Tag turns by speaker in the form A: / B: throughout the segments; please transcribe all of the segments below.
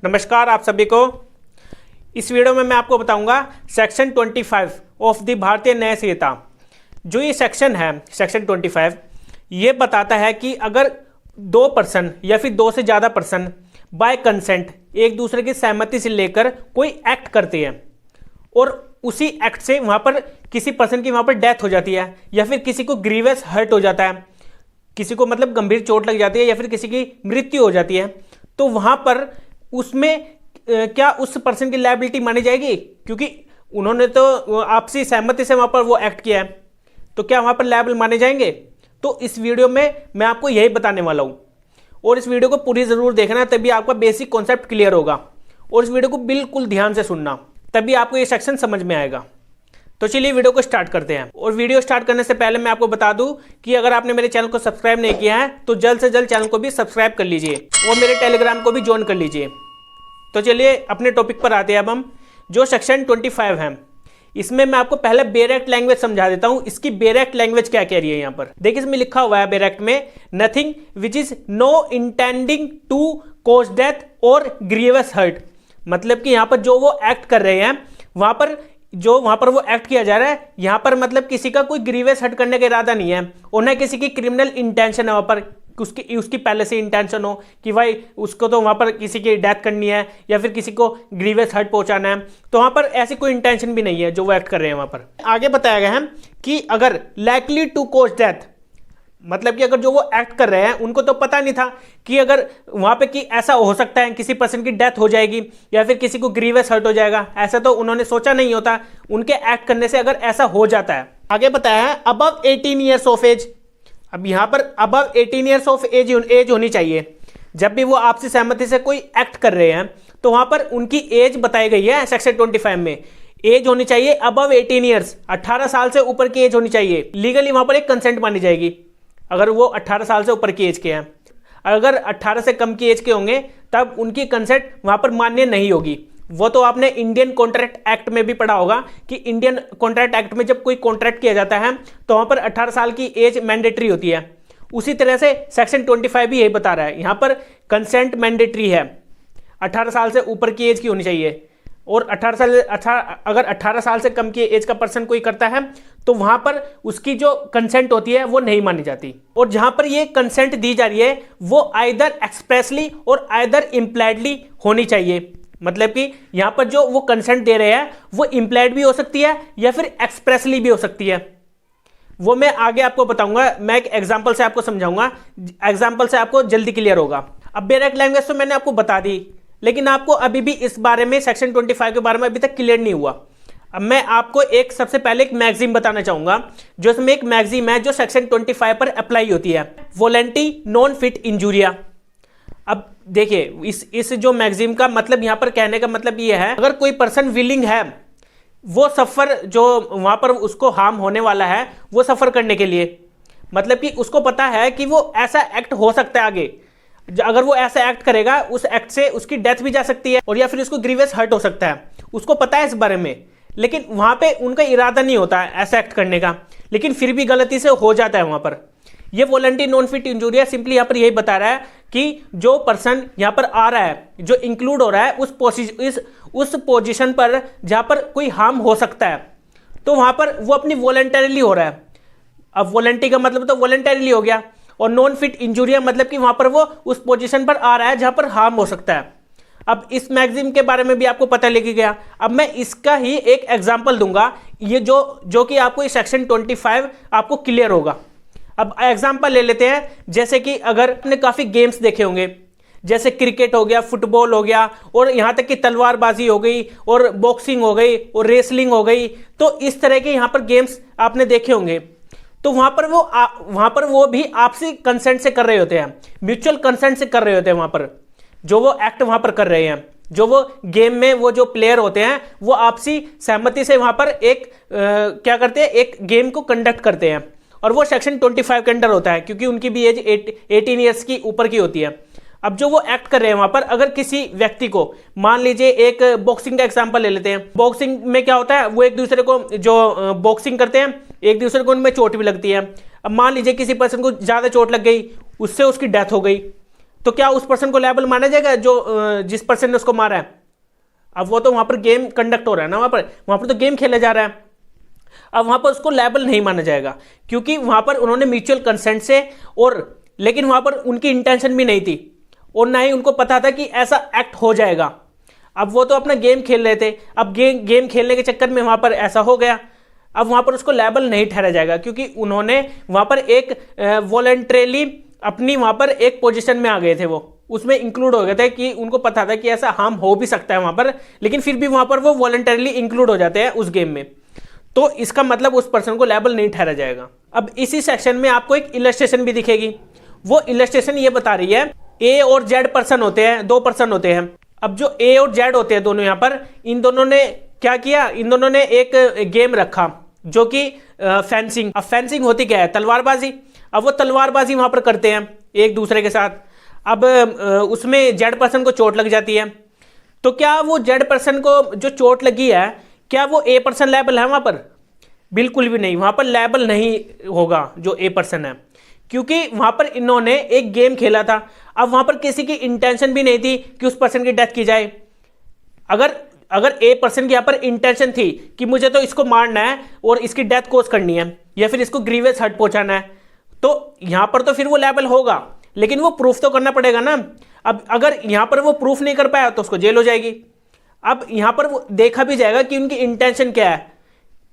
A: नमस्कार आप सभी को। इस वीडियो में मैं आपको बताऊंगा सेक्शन 25 ऑफ द भारतीय न्याय संहिता। जो ये सेक्शन है सेक्शन 25 ये बताता है कि अगर दो पर्सन या फिर दो से ज़्यादा पर्सन बाय कंसेंट एक दूसरे की सहमति से लेकर कोई एक्ट करते हैं और उसी एक्ट से वहाँ पर किसी पर्सन की वहाँ पर डेथ हो जाती है या फिर किसी को ग्रीवियस हर्ट हो जाता है, किसी को मतलब गंभीर चोट लग जाती है या फिर किसी की मृत्यु हो जाती है, तो वहाँ पर उसमें क्या उस पर्सन की लायबिलिटी मानी जाएगी? क्योंकि उन्होंने तो आपसी सहमति से वहाँ पर वो एक्ट किया है, तो क्या वहाँ पर लायबल माने जाएंगे? तो इस वीडियो में मैं आपको यही बताने वाला हूँ और इस वीडियो को पूरी ज़रूर देखना, तभी आपका बेसिक कॉन्सेप्ट क्लियर होगा। और इस वीडियो को बिल्कुल ध्यान से सुनना, तभी आपको ये सेक्शन समझ में आएगा। तो चलिए वीडियो को स्टार्ट करते हैं। और वीडियो स्टार्ट करने से पहले मैं आपको बता दूं कि अगर आपने मेरे चैनल को सब्सक्राइब नहीं किया है तो जल्द से जल्द चैनल को भी सब्सक्राइब कर लीजिए और मेरे टेलीग्राम को भी ज्वाइन कर लीजिए। तो चलिए अपने टॉपिक पर आते हैं। अब हम जो सेक्शन 25 है इसमें मैं आपको पहले बेयर एक्ट लैंग्वेज समझा देता हूं। इसकी बेयर एक्ट लैंग्वेज क्या कह रही है यहाँ पर देखिए, इसमें लिखा हुआ है बेयर एक्ट में nothing which is no intending to cause death और ग्रीवियस हर्ट। मतलब कि यहाँ पर जो वो एक्ट कर रहे हैं वहां पर वो एक्ट किया जा रहा है, यहाँ पर मतलब किसी का कोई ग्रीवियस हर्ट करने का इरादा नहीं है और न किसी की क्रिमिनल इंटेंशन है, वहाँ पर उसकी पहले से इंटेंशन हो कि भाई उसको तो वहाँ पर किसी की डेथ करनी है या फिर किसी को ग्रीवियस हर्ट पहुंचाना है, तो वहाँ पर ऐसी कोई इंटेंशन भी नहीं है जो वो एक्ट कर रहे हैं। वहाँ पर आगे बताया गया है कि अगर लाइकली टू कॉज डेथ, मतलब कि अगर जो वो एक्ट कर रहे हैं उनको तो पता नहीं था कि अगर वहां पे कि ऐसा हो सकता है किसी पर्सन की डेथ हो जाएगी या फिर किसी को ग्रीवियस हर्ट हो जाएगा, ऐसा तो उन्होंने सोचा नहीं होता। उनके एक्ट करने से अगर ऐसा हो जाता है, आगे बताया है अबव 18 ईयर्स ऑफ एज। अब यहाँ पर अबव 18 ईयर्स ऑफ एज होनी चाहिए। जब भी वो आपसी सहमति से कोई एक्ट कर रहे हैं तो वहां पर उनकी एज बताई गई है सेक्शन 25 में। एज होनी चाहिए अबव 18 ईयर्स, 18 साल से ऊपर की एज होनी चाहिए। लीगली वहां पर एक कंसेंट मानी जाएगी अगर वो 18 साल से ऊपर की एज के हैं। अगर 18 से कम की एज के होंगे तब उनकी कंसेंट वहां पर मान्य नहीं होगी। वो तो आपने इंडियन कॉन्ट्रैक्ट एक्ट में भी पढ़ा होगा कि इंडियन कॉन्ट्रैक्ट एक्ट में जब कोई कॉन्ट्रैक्ट किया जाता है तो वहां पर 18 साल की एज मैंडेटरी होती है। उसी तरह से सेक्शन 25 भी यही बता रहा है, यहां पर कंसेंट मैंडेटरी है, 18 साल से ऊपर की एज की होनी चाहिए। और अगर 18 साल से कम की एज का पर्सन कोई करता है तो वहां पर उसकी जो कंसेंट होती है वो नहीं मानी जाती। और जहां पर ये कंसेंट दी जा रही है वो आइदर एक्सप्रेसली और आइदर इम्प्लाइडली होनी चाहिए। मतलब कि यहां पर जो वो कंसेंट दे रहे हैं वो इम्प्लाइड भी हो सकती है या फिर एक्सप्रेसली भी हो सकती है। वो मैं आगे आपको बताऊंगा, मैं एक एग्जाम्पल से आपको समझाऊंगा, एग्जाम्पल से आपको जल्दी क्लियर होगा। अब बेयर एक्ट लैंग्वेज तो मैंने आपको बता दी, लेकिन आपको अभी भी इस बारे में सेक्शन 25 के बारे में अभी तक क्लियर नहीं हुआ। अब मैं आपको सबसे पहले एक मैगजीम बताना चाहूंगा, जो इसमें एक मैगजीम है जो सेक्शन 25 पर अप्लाई होती है, वोलेंटी नॉन फिट इंजूरिया। अब देखिए इस जो मैगजीम का मतलब यहां पर कहने का मतलब ये है, अगर कोई पर्सन विलिंग है वो सफर जो वहां पर उसको हार्म होने वाला है वो सफर करने के लिए, मतलब कि उसको पता है कि वो ऐसा एक्ट हो सकता है आगे, अगर वो ऐसा एक्ट करेगा उस एक्ट से उसकी डेथ भी जा सकती है और या फिर उसको ग्रीवियस हर्ट हो सकता है, उसको पता है इस बारे में, लेकिन वहां पे उनका इरादा नहीं होता है ऐसा एक्ट करने का, लेकिन फिर भी गलती से हो जाता है वहां पर। ये वोलेंटी नॉन फिट इंजूरिया सिंपली यहाँ पर यही बता रहा है कि जो पर्सन यहाँ पर आ रहा है, जो इंक्लूड हो रहा है उस पोजीशन पर जहां पर कोई हार्म हो सकता है, तो वहां पर वो अपनी वॉलंटरीली हो रहा है। अब वॉलंटी का मतलब तो वॉलंटरीली हो गया, और नॉन फिट इंजूरिया मतलब कि वहां पर वो उस पोजीशन पर आ रहा है जहां पर हार्म हो सकता है। अब इस मैगजीम के बारे में भी आपको पता लग गया। अब मैं इसका ही एक एग्जांपल दूंगा, ये जो कि आपको इस सेक्शन 25 आपको क्लियर होगा। अब एग्जांपल ले लेते हैं, जैसे कि अगर आपने काफी गेम्स देखे होंगे, जैसे क्रिकेट हो गया, फुटबॉल हो गया, और यहां तक कि तलवारबाजी हो गई और बॉक्सिंग हो गई और रेसलिंग हो गई, तो इस तरह के यहां पर गेम्स आपने देखे होंगे। तो वहां पर वो भी आपसी कंसेंट से कर रहे होते हैं, म्यूचुअल कंसेंट से कर रहे होते हैं। वहां पर जो वो एक्ट वहां पर कर रहे हैं, जो वो गेम में वो जो प्लेयर होते हैं वो आपसी सहमति से वहां पर क्या करते हैं, एक गेम को कंडक्ट करते हैं, और वो सेक्शन 25 के अंडर होता है क्योंकि उनकी भी एज 18 ईयर्स की ऊपर की होती है। अब जो वो एक्ट कर रहे हैं वहां पर, अगर किसी व्यक्ति को, मान लीजिए एक बॉक्सिंग का एग्जांपल ले लेते हैं, बॉक्सिंग में क्या होता है, वो एक दूसरे को जो बॉक्सिंग करते हैं एक दूसरे को उनमें चोट भी लगती है। अब मान लीजिए किसी पर्सन को ज्यादा चोट लग गई, उससे उसकी डेथ हो गई, तो क्या उस पर्सन को लायबल माना जाएगा जो जिस पर्सन ने उसको मारा है? अब वो तो वहां पर गेम कंडक्ट हो रहा है ना, वहां पर तो गेम खेला जा रहा है। अब वहां पर उसको लायबल नहीं माना जाएगा, क्योंकि वहां पर उन्होंने म्यूचुअल कंसेंट से, और लेकिन वहां पर उनकी इंटेंशन भी नहीं थी और ना ही उनको पता था कि ऐसा एक्ट हो जाएगा। अब वो तो अपना गेम खेल रहे थे, अब गेम खेलने के चक्कर में वहां पर ऐसा हो गया। अब वहां पर उसको लायबल नहीं ठहराया जाएगा, क्योंकि उन्होंने वहां पर एक वॉलंटरीली अपनी वहां पर एक पोजीशन में आ गए थे, वो उसमें इंक्लूड हो गए थे कि उनको पता था कि ऐसा हार्म हो भी सकता है वहां पर, लेकिन फिर भी वहां पर वो वॉलंटरीली इंक्लूड हो जाते हैं उस गेम में। तो इसका मतलब उस पर्सन को लायबल नहीं ठहराया जाएगा। अब इसी सेक्शन में आपको एक इलस्ट्रेशन भी दिखेगी। वो इलस्ट्रेशन ये बता रही है ए और जेड पर्सन होते हैं, दो पर्सन होते हैं। अब जो ए और जेड होते हैं दोनों, यहां पर इन दोनों ने क्या किया, इन दोनों ने एक गेम रखा जो कि फेंसिंग। अब फेंसिंग होती क्या है? तलवारबाजी। अब वो तलवारबाजी वहां पर करते हैं एक दूसरे के साथ। अब उसमें जेड पर्सन को चोट लग जाती है, तो क्या वो जेड पर्सन को जो चोट लगी है, क्या वो ए पर्सन लायबल है वहां पर? बिल्कुल भी नहीं, वहां पर लायबल नहीं होगा जो ए पर्सन है, क्योंकि वहां पर इन्होंने एक गेम खेला था। अब वहां पर किसी की इंटेंशन भी नहीं थी कि उस पर्सन की डेथ की जाए। अगर ए पर्सन की यहां पर इंटेंशन थी कि मुझे तो इसको मारना है और इसकी डेथ कोज करनी है या फिर इसको ग्रीवियस हर्ट पहुंचाना है, तो यहां पर तो फिर वो लायबल होगा, लेकिन वो प्रूफ तो करना पड़ेगा ना। अब अगर यहां पर वो प्रूफ नहीं कर पाया तो उसको जेल हो जाएगी। अब यहां पर वो देखा भी जाएगा कि उनकी इंटेंशन क्या है।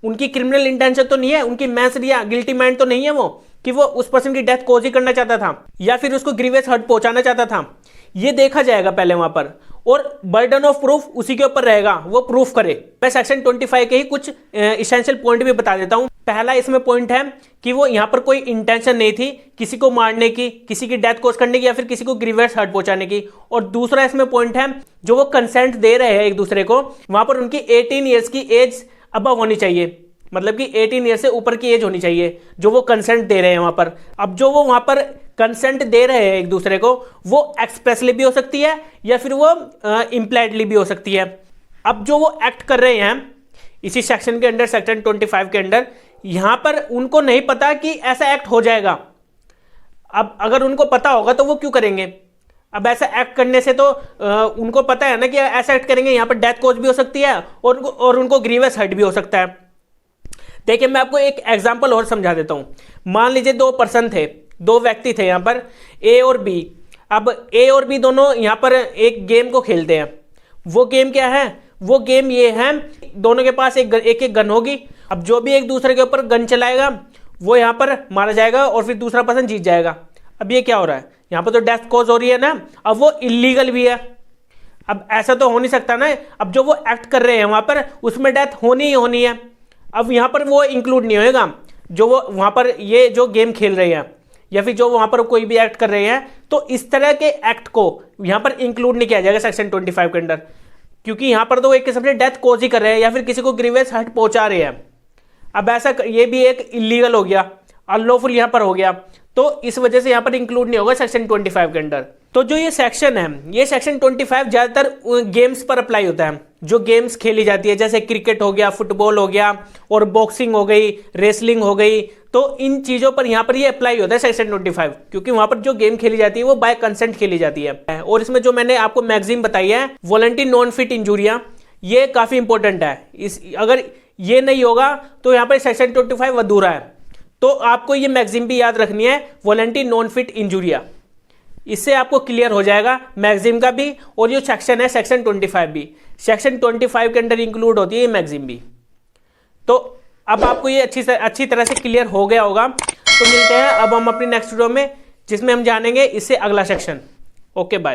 A: उनकी क्रिमिनल इंटेंशन तो नहीं है, उनकी मैंस या गिल्टी माइंड तो नहीं है वो कि वो उस पर्सन की डेथ कोज ही करना चाहता था या फिर उसको ग्रीवियस हर्ट पहुंचाना चाहता था। ये देखा जाएगा पहले वहां पर, और बर्डन ऑफ प्रूफ उसी के ऊपर रहेगा, वो प्रूफ करे। मैं सेक्शन 25 के ही कुछ एसेंशियल पॉइंट भी बता देता हूं। पहला इसमें पॉइंट है कि वो यहां पर कोई इंटेंशन नहीं थी किसी को मारने की, किसी की डेथ कोज करने की या फिर किसी को ग्रीवियस हर्ट पहुंचाने की। और दूसरा इसमें पॉइंट है, जो वो कंसेंट दे रहे हैं एक दूसरे को, वहां पर उनकी 18 ईयर्स की एज अबव होनी चाहिए, मतलब कि 18 ईयर से ऊपर की एज होनी चाहिए जो वो कंसेंट दे रहे हैं वहां पर। अब जो वो वहां पर कंसेंट दे रहे हैं एक दूसरे को, वो एक्सप्रेसली भी हो सकती है या फिर वो इम्प्लाइडली भी हो सकती है। अब जो वो एक्ट कर रहे हैं इसी सेक्शन के अंडर, सेक्शन 25 के अंडर, यहां पर उनको नहीं पता कि ऐसा एक्ट हो जाएगा। अब अगर उनको पता होगा तो वो क्यों करेंगे? अब ऐसा एक्ट करने से तो उनको पता है ना कि ऐसा एक्ट करेंगे यहां पर डेथ कोज भी हो सकती है और उनको ग्रीवियस हर्ट भी हो सकता है। देखिए मैं आपको एक एग्जांपल और समझा देता हूं। मान लीजिए दो पर्सन थे, दो व्यक्ति थे यहां पर, ए और बी। अब ए और बी दोनों यहां पर एक गेम को खेलते हैं। वो गेम क्या है? वो गेम ये है, दोनों के पास एक गन होगी। अब जो भी एक दूसरे के ऊपर गन चलाएगा वो यहां पर मारा जाएगा और फिर दूसरा पर्सन जीत जाएगा। अब ये क्या हो रहा है? यहां पर तो डेथ कॉज हो रही है ना, अब वो इलीगल भी है। अब ऐसा तो हो नहीं सकता ना, अब जो वो एक्ट कर रहे हैं वहां पर उसमें डेथ होनी ही होनी है। अब यहां पर वो इंक्लूड नहीं होएगा जो वो वहां पर ये जो गेम खेल रहे हैं या फिर जो वहां पर कोई भी एक्ट कर रहे हैं, तो इस तरह के एक्ट को यहां पर इंक्लूड नहीं किया जाएगा सेक्शन 25 के अंडर, क्योंकि यहां पर तो एक किस्म से डेथ कोज ही कर रहे हैं या फिर किसी को ग्रीवियस हर्ट पहुंचा रहे हैं। अब ऐसा ये भी एक इलीगल हो गया, अनलॉफुल यहां पर हो गया, तो इस वजह से यहां पर इंक्लूड नहीं होगा सेक्शन 25 के अंडर। तो जो ये सेक्शन है, ये सेक्शन 25 ज्यादातर गेम्स पर अप्लाई होता है, जो गेम्स खेली जाती है, जैसे क्रिकेट हो गया, फुटबॉल हो गया और बॉक्सिंग हो गई, रेसलिंग हो गई। तो इन चीजों पर यहां पर ये अप्लाई होता है सेक्शन 25, क्योंकि वहां पर जो गेम खेली जाती है वो बाय कंसेंट खेली जाती है। और इसमें जो मैंने आपको मैगजीन बताई है, वॉलंटरी नॉन फिट इंजूरिया, ये काफी इंपॉर्टेंट है। अगर ये नहीं होगा तो यहां पर सेक्शन 25 अधूरा है। तो आपको ये मैगजीन भी याद रखनी है, वॉलंटरी नॉन फिट इंजूरिया। इससे आपको क्लियर हो जाएगा मैगजीन का भी, और जो सेक्शन है सेक्शन 25 भी, सेक्शन 25 के अंडर इंक्लूड होती है ये मैगजीन भी। तो अब आपको ये अच्छी तरह से क्लियर हो गया होगा। तो मिलते हैं अब हम अपनी नेक्स्ट वीडियो में, जिसमें हम जानेंगे इससे अगला सेक्शन। Okay bye.